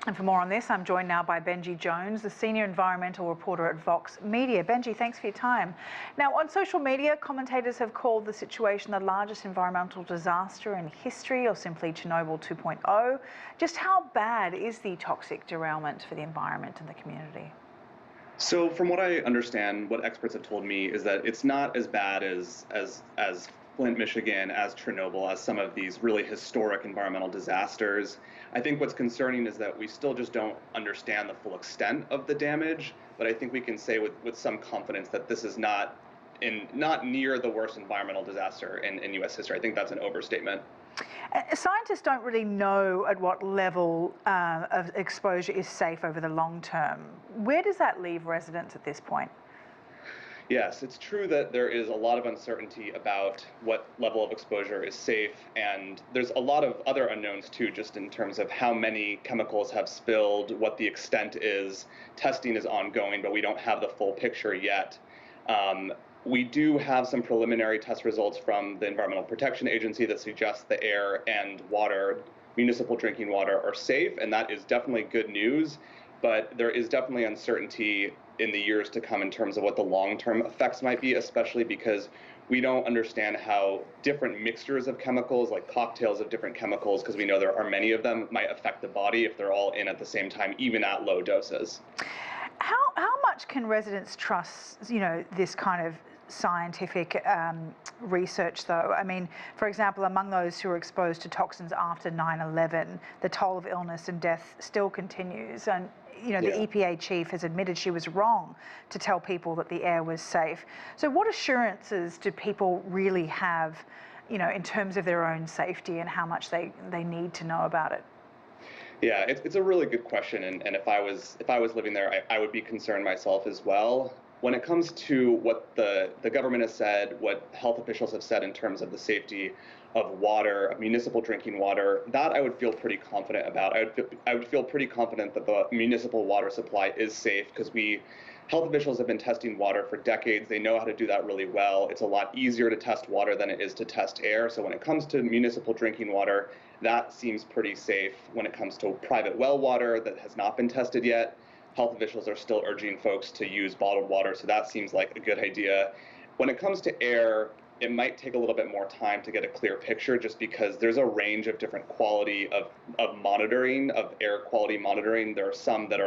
And for more on this, I'm joined now by Benji Jones, the senior environmental reporter at Vox Media. Benji, thanks for your time. Now, on social media, commentators have called the situation the largest environmental disaster in history, or simply Chernobyl 2.0. Just how bad is the toxic derailment for the environment and the community? So from what I understand, what experts have told me is that it's not as bad as Flint, Michigan, as Chernobyl, as some of these really historic environmental disasters. I think what's concerning is that we still just don't understand the full extent of the damage, but I think we can say with some confidence that this is not near the worst environmental disaster in U.S. history. I think that's an overstatement. Scientists don't really know at what level of exposure is safe over the long term. Where does that leave residents at this point? Yes, it's true that there is a lot of uncertainty about what level of exposure is safe, and there's a lot of other unknowns too, just in terms of how many chemicals have spilled, what the extent is. Testing is ongoing, but we don't have the full picture yet. We do have some preliminary test results from the Environmental Protection Agency that suggest the air and water, municipal drinking water, are safe, and that is definitely good news. But there is definitely uncertainty in the years to come in terms of what the long-term effects might be, especially because we don't understand how different mixtures of chemicals, like cocktails of different chemicals, because we know there are many of them, might affect the body if they're all in at the same time, even at low doses. How much can residents trust, this kind of scientific research, though? I mean, for example, among those who are exposed to toxins after 9/11, the toll of illness and death still continues. And the EPA chief has admitted she was wrong to tell people that the air was safe. So what assurances do people really have, in terms of their own safety and how much they need to know about it? Yeah, it's a really good question, and if I was living there, I would be concerned myself as well. When it comes to what the government has said, what health officials have said in terms of the safety of water, of municipal drinking water, that I would feel pretty confident about. I would feel pretty confident that the municipal water supply is safe, because health officials have been testing water for decades. They know how to do that really well. It's a lot easier to test water than it is to test air. So when it comes to municipal drinking water, that seems pretty safe. When it comes to private well water that has not been tested yet, health officials are still urging folks to use bottled water, so that seems like a good idea. When it comes to air, it might take a little bit more time to get a clear picture, just because there's a range of different quality of monitoring, of air quality monitoring. There are some that are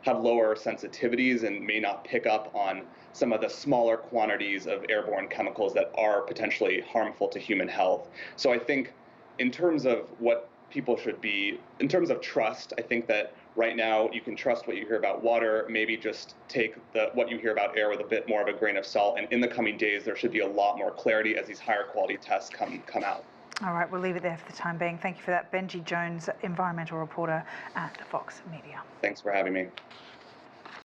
have lower sensitivities and may not pick up on some of the smaller quantities of airborne chemicals that are potentially harmful to human health. So I think in terms of what people should be, in terms of trust, I think that right now you can trust what you hear about water, maybe just take what you hear about air with a bit more of a grain of salt, and in the coming days there should be a lot more clarity as these higher quality tests come out. All right, we'll leave it there for the time being. Thank you for that, Benji Jones, environmental reporter at Vox Media. Thanks for having me.